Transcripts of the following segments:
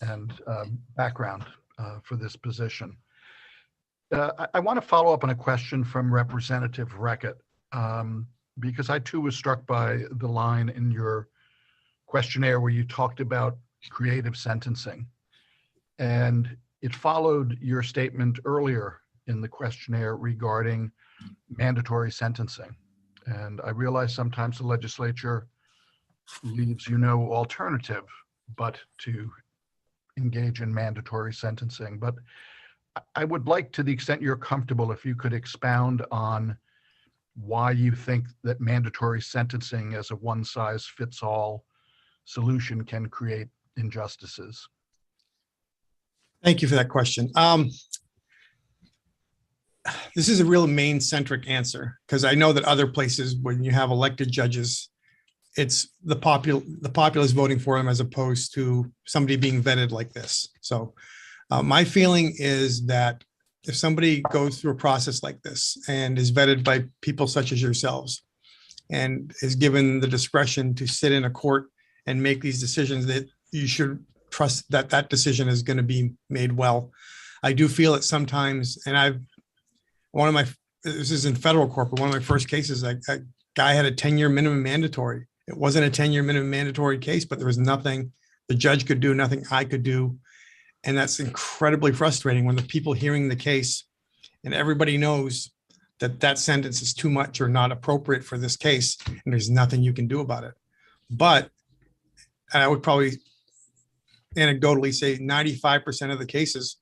and background for this position. I want to follow up on a question from Representative Reckitt, because I too was struck by the line in your questionnaire where you talked about creative sentencing. And it followed your statement earlier in the questionnaire regarding mandatory sentencing. And I realize sometimes the legislature leaves no alternative but to engage in mandatory sentencing. But I would like, to the extent you're comfortable, if you could expound on why you think that mandatory sentencing as a one-size-fits-all solution can create injustices. Thank you for that question. This is a real Maine-centric answer, because I know that other places, when you have elected judges, it's the populace voting for them as opposed to somebody being vetted like this. So my feeling is that if somebody goes through a process like this and is vetted by people such as yourselves and is given the discretion to sit in a court and make these decisions, that you should trust that that decision is going to be made well. I do feel it sometimes, and this is in federal court, but one of my first cases, a guy had a 10-year minimum mandatory. It wasn't a 10-year minimum mandatory case, but there was nothing the judge could do, nothing I could do. And that's incredibly frustrating when the people hearing the case and everybody knows that that sentence is too much or not appropriate for this case, and there's nothing you can do about it. But, and I would probably anecdotally say 95% of the cases,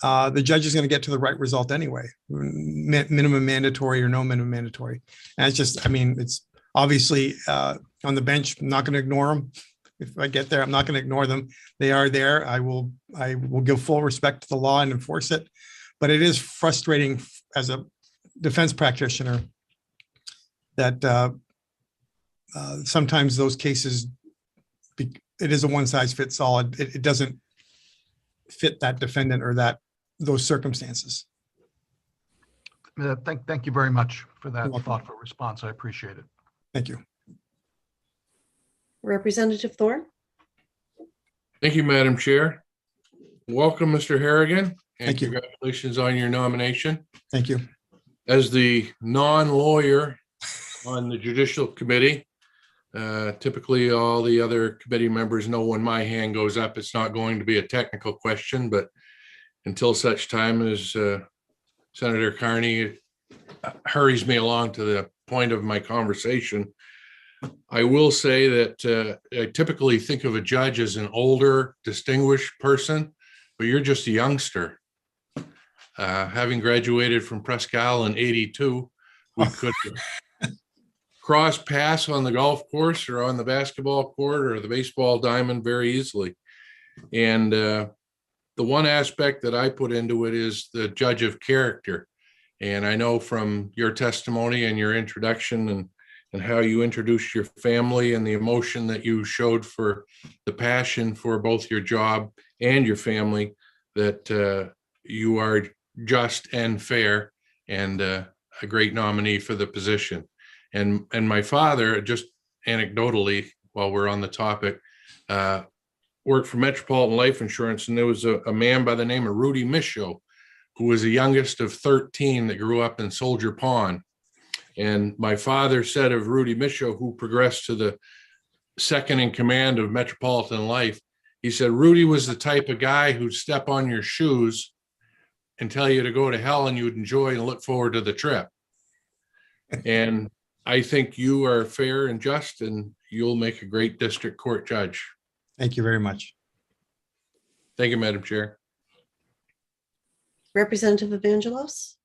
the judge is going to get to the right result anyway, minimum mandatory or no minimum mandatory. And it's just, I mean, it's obviously on the bench, I'm not going to ignore them. If I get there, I'm not going to ignore them. They are there. I will give full respect to the law and enforce it. But it is frustrating as a defense practitioner that sometimes those cases, it is a one size fits all. It doesn't fit that defendant or those circumstances. Thank you very much for that thoughtful response. I appreciate it. Thank you. Representative Thorne. Thank you, Madam Chair. Welcome, Mr. Harrigan, and Thank you. Congratulations on your nomination. Thank you. As the non-lawyer on the Judicial Committee, typically all the other committee members know when my hand goes up, it's not going to be a technical question, but until such time as Senator Carney hurries me along to the point of my conversation, I will say that I typically think of a judge as an older, distinguished person, but you're just a youngster. Having graduated from Presque Isle in '82, we could cross paths on the golf course or on the basketball court or the baseball diamond very easily. And the one aspect that I put into it is the judge of character. And I know from your testimony and your introduction and how you introduced your family and the emotion that you showed for the passion for both your job and your family, that you are just and fair and a great nominee for the position. And my father, just anecdotally, while we're on the topic, worked for Metropolitan Life Insurance, and there was a man by the name of Rudy Michaud, who was the youngest of 13 that grew up in Soldier Pond. And my father said of Rudy Michaud, who progressed to the second in command of Metropolitan Life, he said, Rudy was the type of guy who'd step on your shoes and tell you to go to hell, and you would enjoy and look forward to the trip. And I think you are fair and just, and you'll make a great district court judge. Thank you very much. Thank you, Madam Chair. Representative Evangelos.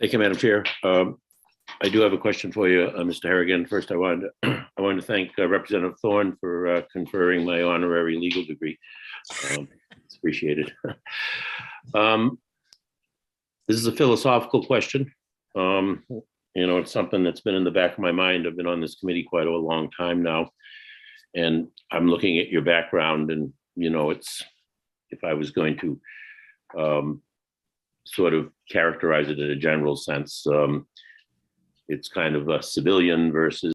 Thank you, Madam Chair. I do have a question for you, Mr. Harrigan. First, I wanted to thank Representative Thorne for conferring my honorary legal degree. It's appreciated. This is a philosophical question. It's something that's been in the back of my mind. I've been on this committee quite a long time now, and I'm looking at your background, and it's, if I was going to sort of characterize it in a general sense, it's kind of a civilian versus